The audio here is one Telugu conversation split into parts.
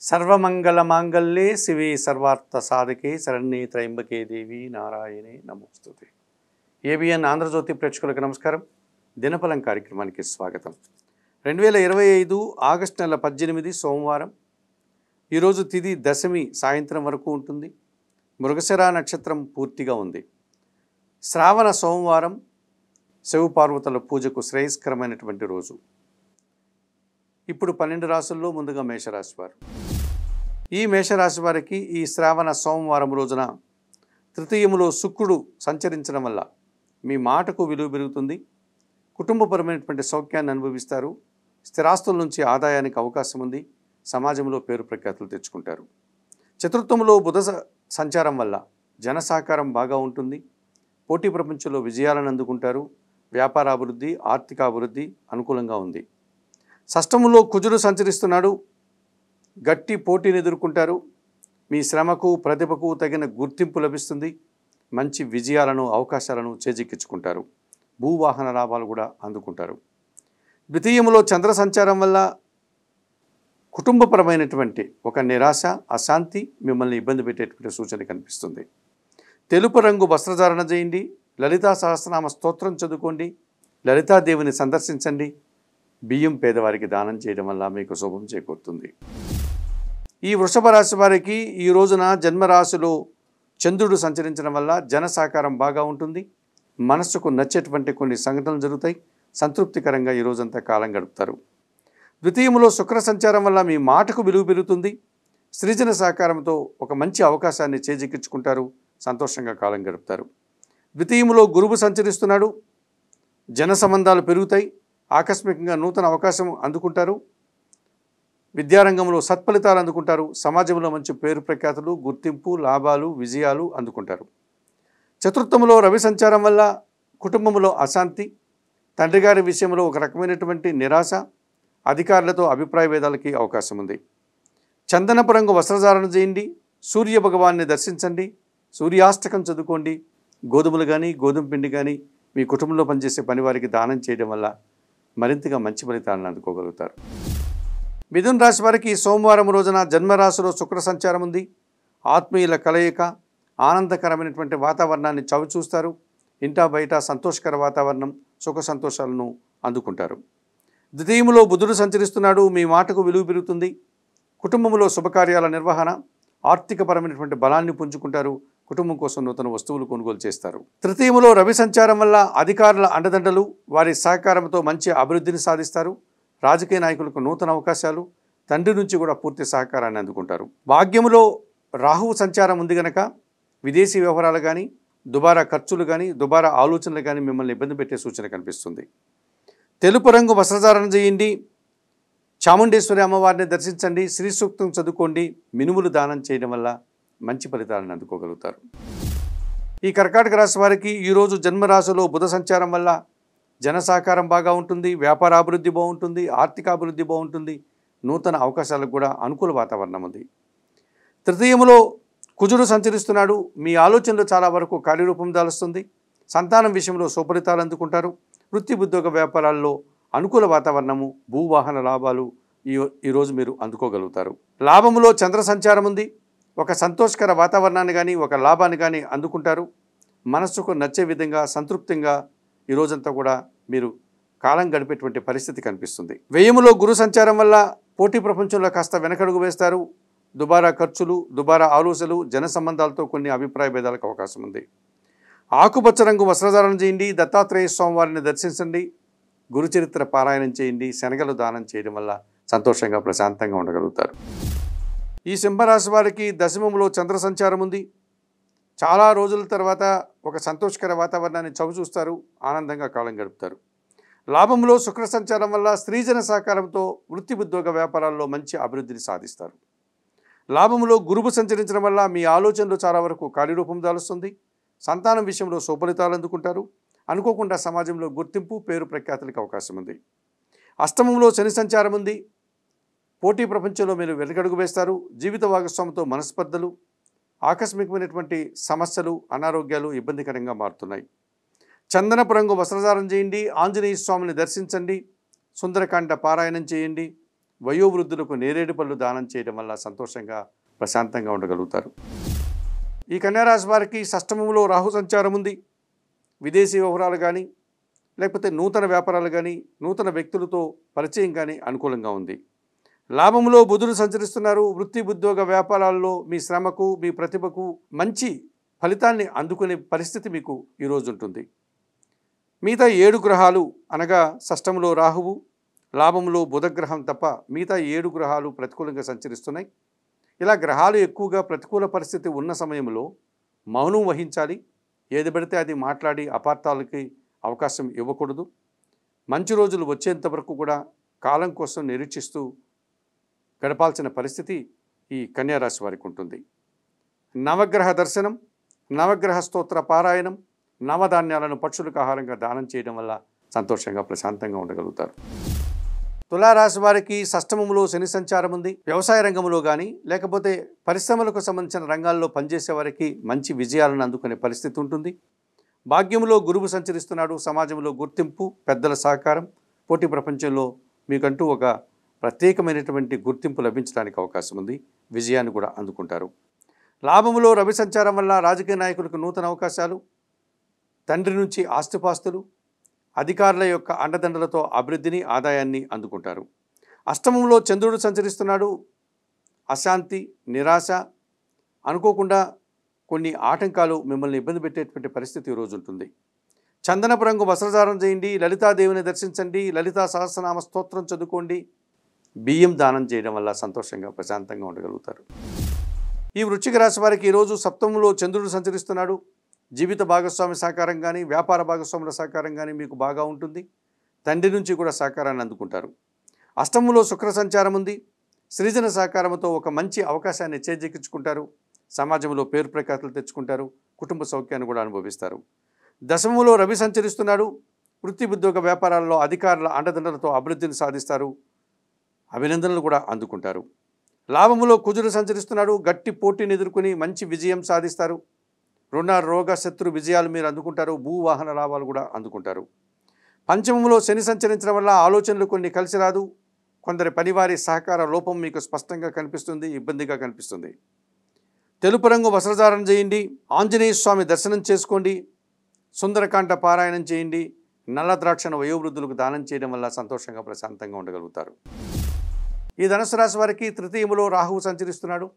సర్వమంగళమాంగళ్యే శివే సర్వార్థ సాధకే శరణ్యే త్రయంబకే దేవి నారాయణే నమోస్తుతే. ఏబిఎన్ ఆంధ్రజ్యోతి ప్రేక్షకులకు నమస్కారం. దినఫలం కార్యక్రమానికి స్వాగతం. 2025 ఆగస్టు నెల 18 సోమవారం. ఈరోజు తిథి దశమి సాయంత్రం వరకు ఉంటుంది. మృగశిర నక్షత్రం పూర్తిగా ఉంది. శ్రావణ సోమవారం శివపార్వతుల పూజకు శ్రేయస్కరమైనటువంటి రోజు. ఇప్పుడు 12 రాశుల్లో ముందుగా మేషరాశి వారు. ఈ మేషరాశి వారికి ఈ శ్రావణ సోమవారం రోజున తృతీయములో శుక్రుడు సంచరించడం వల్ల మీ మాటకు విలువ పెరుగుతుంది. కుటుంబపరమైనటువంటి సౌఖ్యాన్ని అనుభవిస్తారు. స్థిరాస్తుల నుంచి ఆదాయానికి అవకాశం ఉంది. సమాజంలో పేరు ప్రఖ్యాతులు తెచ్చుకుంటారు. చతుర్థంలో బుధ సంచారం వల్ల జన సహకారం బాగా ఉంటుంది. పోటీ ప్రపంచంలో విజయాలను అందుకుంటారు. వ్యాపారాభివృద్ధి, ఆర్థికాభివృద్ధి అనుకూలంగా ఉంది. షష్టములో కుజుడు సంచరిస్తున్నాడు. గట్టి పోటీని ఎదుర్కొంటారు. మీ శ్రమకు ప్రతిభకు తగిన గుర్తింపు లభిస్తుంది. మంచి విజయాలను అవకాశాలను చేజిక్కించుకుంటారు. భూవాహన లాభాలు కూడా అందుకుంటారు. ద్వితీయములో చంద్ర సంచారం వల్ల కుటుంబపరమైనటువంటి ఒక నిరాశ, అశాంతి మిమ్మల్ని ఇబ్బంది పెట్టేటువంటి సూచన కనిపిస్తుంది. తెలుపు రంగు వస్త్రధారణ చేయండి. లలితా సహస్రనామ స్తోత్రం చదువుకోండి. లలితాదేవిని సందర్శించండి. బియ్యం పేదవారికి దానం చేయడం వల్ల మీకు శుభం చేకూరుతుంది. ఈ వృషభ రాశి వారికి ఈ రోజున జన్మరాశిలో చంద్రుడు సంచరించడం వల్ల జన సహకారం బాగా ఉంటుంది. మనస్సుకు నచ్చేటువంటి కొన్ని సంఘటనలు జరుగుతాయి. సంతృప్తికరంగా ఈ రోజంతా కాలం గడుపుతారు. ద్వితీయములో శుక్ర సంచారం వల్ల మీ మాటకు విలువ పెరుగుతుంది. సృజన సహకారంతో ఒక మంచి అవకాశాన్ని చేజిక్కించుకుంటారు. సంతోషంగా కాలం గడుపుతారు. ద్వితీయములో గురువు సంచరిస్తున్నాడు. జన సంబంధాలు పెరుగుతాయి. ఆకస్మికంగా నూతన అవకాశం అందుకుంటారు. విద్యారంగంలో సత్ఫలితాలు అందుకుంటారు. సమాజంలో మంచి పేరు ప్రఖ్యాతులు, గుర్తింపు, లాభాలు, విజయాలు అందుకుంటారు. చతుర్థములో రవి సంచారం వల్ల కుటుంబంలో అశాంతి, తండ్రి గారి విషయంలో ఒక రకమైనటువంటి నిరాశ, అధికారులతో అభిప్రాయ భేదాలకి అవకాశం ఉంది. చందనపు రంగు వస్త్రధారణ చేయండి. సూర్య భగవాన్ని దర్శించండి. సూర్యాష్టకం చదువుకోండి. గోధుమలు కానీ గోధుమ పిండి కానీ మీ కుటుంబంలో పనిచేసే పనివారికి దానం చేయడం వల్ల మరింతగా మంచి ఫలితాలను అందుకోగలుగుతారు. మిథున రాశి వారికి సోమవారం రోజున జన్మరాశిలో శుక్ర సంచారం ఉంది. ఆత్మీయుల కలయిక, ఆనందకరమైనటువంటి వాతావరణాన్ని చవిచూస్తారు. ఇంటా బయట సంతోషకర వాతావరణం, సుఖ సంతోషాలను అందుకుంటారు. ద్వితీయములో బుధుడు సంచరిస్తున్నాడు. మీ మాటకు విలువ పెరుగుతుంది. కుటుంబంలో శుభకార్యాల నిర్వహణ, ఆర్థికపరమైనటువంటి బలాన్ని పుంజుకుంటారు. కుటుంబం కోసం నూతన వస్తువులు కొనుగోలు చేస్తారు. తృతీయములో రవి సంచారం వల్ల అధికారుల అండదండలు, వారి సహకారంతో మంచి అభివృద్ధిని సాధిస్తారు. రాజకీయ నాయకులకు నూతన అవకాశాలు, తండ్రి నుంచి కూడా పూర్తి సహకారాన్ని అందుకుంటారు. భాగ్యములో రాహువు సంచారం ఉంది గనక విదేశీ వ్యవహారాలు కానీ, దుబారా ఖర్చులు కానీ, దుబారా ఆలోచనలు కానీ మిమ్మల్ని ఇబ్బంది పెట్టే సూచన కనిపిస్తుంది. తెలుపు రంగు వస్త్రధారణ చేయండి. చాముండేశ్వరి అమ్మవారిని దర్శించండి. శ్రీ సూక్తం చదువుకోండి. మినుములు దానం చేయడం వల్ల మంచి ఫలితాలను అందుకోగలుగుతారు. ఈ కర్కాటక రాశి వారికి ఈరోజు జన్మరాశిలో బుధ సంచారం వల్ల జన సహకారం బాగా ఉంటుంది. వ్యాపారాభివృద్ధి బాగుంటుంది. ఆర్థికాభివృద్ధి బాగుంటుంది. నూతన అవకాశాలకు కూడా అనుకూల వాతావరణం ఉంది. తృతీయములో కుజుడు సంచరిస్తున్నాడు. మీ ఆలోచనలు చాలా వరకు కార్యరూపం దాలుస్తుంది. సంతానం విషయంలో సుఫలితాలు అందుకుంటారు. వృత్తి ఉద్యోగ వ్యాపారాల్లో అనుకూల వాతావరణము, భూవాహన లాభాలు ఈరోజు మీరు అందుకోగలుగుతారు. లాభములో చంద్ర సంచారం ఉంది. ఒక సంతోషకర వాతావరణాన్ని కానీ, ఒక లాభాన్ని కానీ అందుకుంటారు. మనస్సుకు నచ్చే విధంగా సంతృప్తిగా ఈ రోజంతా కూడా మీరు కాలం గడిపేటువంటి పరిస్థితి కనిపిస్తుంది. వ్యయములో గురు సంచారం వల్ల పోటీ ప్రపంచంలో కాస్త వెనకడుగు వేస్తారు. దుబారా ఖర్చులు, దుబారా ఆలోచనలు, జన సంబంధాలతో కొన్ని అభిప్రాయ భేదాలకు అవకాశం ఉంది. ఆకుపచ్చ రంగు వస్త్రధారణ చేయండి. దత్తాత్రేయ స్వామివారిని దర్శించండి. గురుచరిత్ర పారాయణం చేయండి. శనగలు దానం చేయడం వల్ల సంతోషంగా ప్రశాంతంగా ఉండగలుగుతారు. ఈ సింహరాశి వారికి దశమములో చంద్ర సంచారం ఉంది. చాలా రోజుల తర్వాత ఒక సంతోషకర వాతావరణాన్ని చవిచూస్తారు. ఆనందంగా కాలం గడుపుతారు. లాభంలో శుక్ర సంచారం వల్ల స్త్రీజన సహకారంతో వృత్తి ఉద్యోగ వ్యాపారాల్లో మంచి అభివృద్ధిని సాధిస్తారు. లాభంలో గురువు సంచరించడం వల్ల మీ ఆలోచనలు చాలా వరకు కార్యరూపం దాలుస్తుంది. సంతానం విషయంలో సుఫలితాలు అందుకుంటారు. అనుకోకుండా సమాజంలో గుర్తింపు, పేరు ప్రఖ్యాతులకు అవకాశం ఉంది. అష్టమంలో శని సంచారం ఉంది. పోటీ ప్రపంచంలో మీరు వెనకడుగు వేస్తారు. జీవిత భాగస్వామితో మనస్పర్ధలు, ఆకస్మికమైనటువంటి సమస్యలు, అనారోగ్యాలు ఇబ్బందికరంగా మారుతున్నాయి. చందనపు రంగు వస్త్రధారణ చేయండి. ఆంజనేయ స్వామిని దర్శించండి. సుందరకాండ పారాయణం చేయండి. వయోవృద్ధులకు నేరేడు పళ్ళు దానం చేయడం వల్ల సంతోషంగా ప్రశాంతంగా ఉండగలుగుతారు. ఈ కన్యారాశి వారికి షష్టమంలో రాహు సంచారం ఉంది. విదేశీ వ్యవహారాలు కానీ లేకపోతే నూతన వ్యాపారాలు కానీ నూతన వ్యక్తులతో పరిచయం కానీ అనుకూలంగా ఉంది. లాభంలో బుధుడు సంచరిస్తున్నారు. వృత్తి ఉద్యోగ వ్యాపారాల్లో మీ శ్రమకు మీ ప్రతిభకు మంచి ఫలితాన్ని అందుకునే పరిస్థితి మీకు ఈరోజు ఉంటుంది. మిగతా 7 గ్రహాలు అనగా షష్టంలో రాహువు, లాభంలో బుధగ్రహం తప్ప మిగతా 7 గ్రహాలు ప్రతికూలంగా సంచరిస్తున్నాయి. ఇలా గ్రహాలు ఎక్కువగా ప్రతికూల పరిస్థితి ఉన్న సమయంలో మౌనం వహించాలి. ఏది పడితే అది మాట్లాడి అపార్థాలకి అవకాశం ఇవ్వకూడదు. మంచి రోజులు వచ్చేంత వరకు కూడా కాలం కోసం నిరీక్షిస్తూ గడపాల్సిన పరిస్థితి ఈ కన్యారాశి వారికి ఉంటుంది. నవగ్రహ దర్శనం, నవగ్రహ స్తోత్ర పారాయణం, నవధాన్యాలను పక్షులకు ఆహారంగా దానం చేయడం వల్ల సంతోషంగా ప్రశాంతంగా ఉండగలుగుతారు. తులారాశి వారికి షష్టమంలో శని సంచారం ఉంది. వ్యవసాయ రంగంలో కానీ లేకపోతే పరిశ్రమలకు సంబంధించిన రంగాల్లో పనిచేసే వారికి మంచి విజయాలను అందుకునే పరిస్థితి ఉంటుంది. భాగ్యంలో గురువు సంచరిస్తున్నాడు. సమాజంలో గుర్తింపు, పెద్దల సహకారం, పోటీ ప్రపంచంలో మీకంటూ ఒక ప్రత్యేకమైనటువంటి గుర్తింపు లభించడానికి అవకాశం ఉంది. విజయాన్ని కూడా అందుకుంటారు. లాభంలో రవి సంచారం వల్ల రాజకీయ నాయకులకు నూతన అవకాశాలు, తండ్రి నుంచి ఆస్తిపాస్తులు, అధికారుల యొక్క అండదండలతో అభివృద్ధిని ఆదాయాన్ని అందుకుంటారు. అష్టమంలో చంద్రుడు సంచరిస్తున్నాడు. అశాంతి, నిరాశ, అనుకోకుండా కొన్ని ఆటంకాలు మిమ్మల్ని ఇబ్బంది పెట్టేటువంటి పరిస్థితి ఈరోజు ఉంటుంది. చందనపు రంగు వస్త్రధారణ చేయండి. లలితాదేవిని దర్శించండి. లలితా సహస్రనామ స్తోత్రం చదువుకోండి. బియ్యం దానం చేయడం వల్ల సంతోషంగా ప్రశాంతంగా ఉండగలుగుతారు. ఈ వృశ్చిక రాశి వారికి ఈరోజు సప్తమంలో చంద్రుడు సంచరిస్తున్నాడు. జీవిత భాగస్వామి సహకారం కానీ వ్యాపార భాగస్వాముల సహకారం కానీ మీకు బాగా ఉంటుంది. తండ్రి నుంచి కూడా సహకారాన్ని అందుకుంటారు. అష్టమంలో శుక్ర సంచారం ఉంది. సృజన సహకారంతో ఒక మంచి అవకాశాన్ని చేజిక్కించుకుంటారు. సమాజంలో పేరు ప్రఖ్యాతులు తెచ్చుకుంటారు. కుటుంబ సౌఖ్యాన్ని కూడా అనుభవిస్తారు. దశమంలో రవి సంచరిస్తున్నాడు. వృత్తి ఉద్యోగ వ్యాపారాల్లో అధికారుల అండదండలతో అభివృద్ధిని సాధిస్తారు. అభినందనలు కూడా అందుకుంటారు. లాభములో కుజుడు సంచరిస్తున్నాడు. గట్టి పోటీని ఎదుర్కొని మంచి విజయం సాధిస్తారు. రుణ రోగ శత్రు విజయాలు మీరు అందుకుంటారు. భూవాహన లాభాలు కూడా అందుకుంటారు. పంచమంలో శని సంచరించడం వల్ల ఆలోచనలు కొన్ని కలిసి రాదు. కొందరి పనివారి సహకార లోపం మీకు స్పష్టంగా కనిపిస్తుంది, ఇబ్బందిగా కనిపిస్తుంది. తెలుపు రంగు వస్త్రధారణ చేయండి. ఆంజనేయ స్వామి దర్శనం చేసుకోండి. సుందరకాండ పారాయణం చేయండి. నల్ల ద్రాక్షను వయోవృద్ధులకు దానం చేయడం వల్ల సంతోషంగా ప్రశాంతంగా ఉండగలుగుతారు. ఈ ధనుసు రాశి వారికి తృతీయములో రాహువు సంచరిస్తున్నాడు.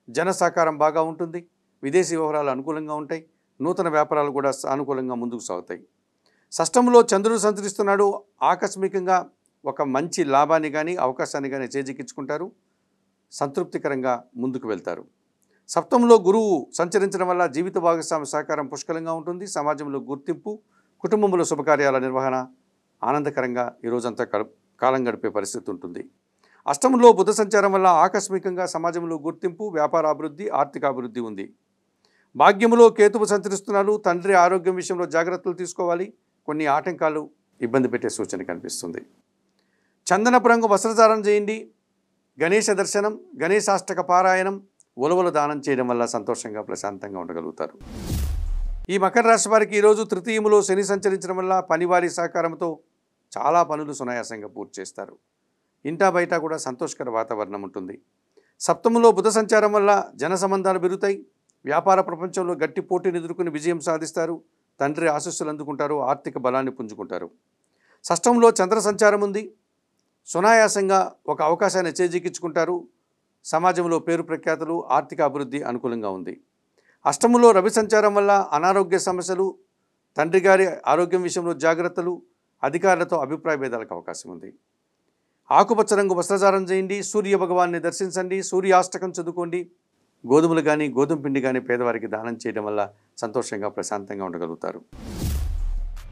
జన సహకారం బాగా ఉంటుంది. విదేశీ వ్యవహారాలు అనుకూలంగా ఉంటాయి. నూతన వ్యాపారాలు కూడా సానుకూలంగా ముందుకు సాగుతాయి. షష్టంలో చంద్రుడు సంచరిస్తున్నాడు. ఆకస్మికంగా ఒక మంచి లాభాన్ని కానీ అవకాశాన్ని కానీ చేజిక్కించుకుంటారు. సంతృప్తికరంగా ముందుకు వెళ్తారు. సప్తంలో గురువు సంచరించడం వల్ల జీవిత భాగస్వామి సహకారం పుష్కలంగా ఉంటుంది. సమాజంలో గుర్తింపు, కుటుంబంలో శుభకార్యాల నిర్వహణ ఆనందకరంగా ఈరోజంతా కాలం గడిపే పరిస్థితి ఉంటుంది. అష్టమంలో బుధ సంచారం వల్ల ఆకస్మికంగా సమాజంలో గుర్తింపు, వ్యాపార అభివృద్ధి, ఆర్థిక అభివృద్ధి ఉంది. భాగ్యములో కేతువు సంచరిస్తున్నాడు. తండ్రి ఆరోగ్యం విషయంలో జాగ్రత్తలు తీసుకోవాలి. కొన్ని ఆటంకాలు ఇబ్బంది పెట్టే సూచన కనిపిస్తుంది. చందనపు రంగు వస్త్రధారణ చేయండి. గణేశ దర్శనం, గణేశాష్టక పారాయణం, ఉలవలు దానం చేయడం వల్ల సంతోషంగా ప్రశాంతంగా ఉండగలుగుతారు. ఈ మకర రాశి వారికి ఈరోజు తృతీయములో శని సంచరించడం వల్ల పనివారి సహకారంతో చాలా పనులు సునాయాసంగా పూర్తి చేస్తారు. ఇంటా బయట కూడా సంతోషకర వాతావరణం ఉంటుంది. సప్తములో బుధ సంచారం వల్ల జన సంబంధాలు పెరుగుతాయి. వ్యాపార ప్రపంచంలో గట్టి పోటీని ఎదుర్కొని విజయం సాధిస్తారు. తండ్రి ఆశీస్సులు అందుకుంటారు. ఆర్థిక బలాన్ని పుంజుకుంటారు. షష్టంలో చంద్ర సంచారం ఉంది. సునాయాసంగా ఒక అవకాశాన్ని చేజిక్కించుకుంటారు. సమాజంలో పేరు ప్రఖ్యాతులు, ఆర్థిక అభివృద్ధి అనుకూలంగా ఉంది. అష్టములో రవి సంచారం వల్ల అనారోగ్య సమస్యలు, తండ్రి గారి ఆరోగ్యం విషయంలో జాగ్రత్తలు, అధికారులతో అభిప్రాయ భేదాలకు అవకాశం ఉంది. ఆకుపచ్చ రంగు వస్త్రధారణ చేయండి. సూర్య భగవాన్ని దర్శించండి. సూర్యాష్టకం చదువుకోండి. గోధుమలు కానీ గోధుమ పిండి కానీ పేదవారికి దానం చేయడం వల్ల సంతోషంగా ప్రశాంతంగా ఉండగలుగుతారు.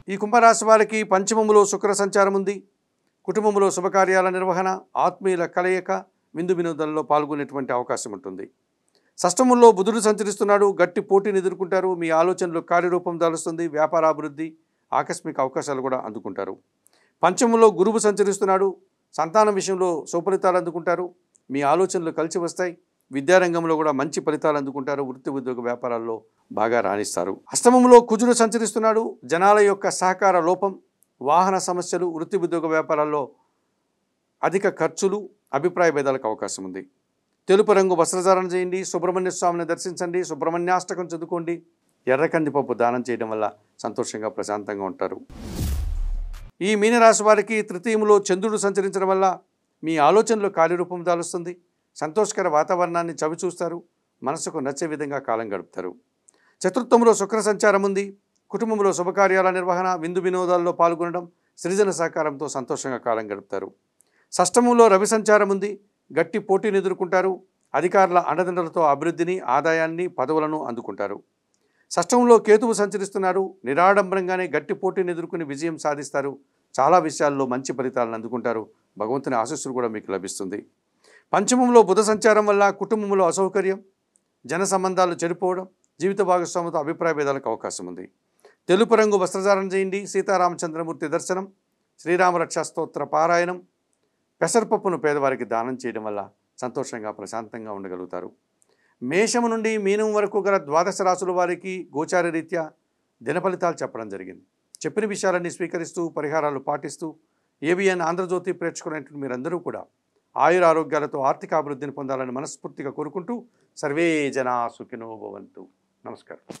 ఈ కుంభరాశి వారికి పంచమములో శుక్ర సంచారం ఉంది. కుటుంబంలో శుభకార్యాల నిర్వహణ, ఆత్మీయుల కలయిక, విందు వినోదాల్లో పాల్గొనేటువంటి అవకాశం ఉంటుంది. షష్టముల్లో బుధుడు సంచరిస్తున్నాడు. గట్టి పోటీని ఎదుర్కొంటారు. మీ ఆలోచనలు కార్యరూపం దాలుస్తుంది. వ్యాపార అభివృద్ధి, ఆకస్మిక అవకాశాలు కూడా అందుకుంటారు. పంచములో గురువు సంచరిస్తున్నాడు. సంతానం విషయంలో సుఫలితాలు అందుకుంటారు. మీ ఆలోచనలు కలిసి వస్తాయి. విద్యారంగంలో కూడా మంచి ఫలితాలు అందుకుంటారు. వృత్తి ఉద్యోగ వ్యాపారాల్లో బాగా రాణిస్తారు. అష్టమంలో కుజుడు సంచరిస్తున్నాడు. జనాల యొక్క సహకార లోపం, వాహన సమస్యలు, వృత్తి ఉద్యోగ వ్యాపారాల్లో అధిక ఖర్చులు, అభిప్రాయ భేదాలకు అవకాశం ఉంది. తెలుపు రంగు వస్త్రధారణ చేయండి, సుబ్రహ్మణ్య స్వామిని దర్శించండి, సుబ్రహ్మణ్యాష్టకం చదువుకోండి, ఎర్ర కందిపప్పు దానం చేయడం వల్ల సంతోషంగా ప్రశాంతంగా ఉంటారు. ఈ మీనరాశి వారికి తృతీయంలో చంద్రుడు సంచరించడం వల్ల మీ ఆలోచనలు కార్యరూపం దాలుస్తుంది. సంతోషకర వాతావరణాన్ని చవిచూస్తారు. మనసుకు నచ్చే విధంగా కాలం గడుపుతారు. చతుర్థంలో శుక్ర సంచారం ఉంది. కుటుంబంలో శుభకార్యాల నిర్వహణ, విందు వినోదాల్లో పాల్గొనడం, సృజన సహకారంతో సంతోషంగా కాలం గడుపుతారు. షష్టమంలో రవి సంచారం ఉంది. గట్టి పోటీని ఎదుర్కొంటారు. అధికారుల అండదండలతో అభివృద్ధిని, ఆదాయాన్ని, పదవులను అందుకుంటారు. షష్టంలో కేతువు సంచరిస్తున్నారు. నిరాడంబరంగానే గట్టి పోటీని ఎదుర్కొని విజయం సాధిస్తారు. చాలా విషయాల్లో మంచి ఫలితాలను అందుకుంటారు. భగవంతుని ఆశీస్సులు కూడా మీకు లభిస్తుంది. పంచమంలో బుధ సంచారం వల్ల కుటుంబంలో అసౌకర్యం, జన సంబంధాలు చెడిపోవడం, జీవిత భాగస్వామితో అభిప్రాయ భేదాలకు అవకాశం ఉంది. తెలుపు రంగు వస్త్రధారణ చేయండి. సీతారామచంద్రమూర్తి దర్శనం, శ్రీరామరక్షా స్తోత్ర పారాయణం, పెసరపప్పును పేదవారికి దానం చేయడం వల్ల సంతోషంగా ప్రశాంతంగా ఉండగలుగుతారు. మేషము నుండి మీనం వరకు గల ద్వాదశ రాశుల వారికి గోచార రీత్యా దిన ఫలితాలు చెప్పడం జరిగింది. చెప్పిన విషయాలన్నీ స్వీకరిస్తూ పరిహారాలు పాటిస్తూ ఏబిఎన్ ఆంధ్రజ్యోతి ప్రేక్షకులైనటువంటి మీరందరూ కూడా ఆయుర ఆరోగ్యాలతో ఆర్థిక అభివృద్ధిని పొందాలని మనస్ఫూర్తిగా కోరుకుంటూ సర్వే జనా సుఖినో భవంతు. నమస్కారం.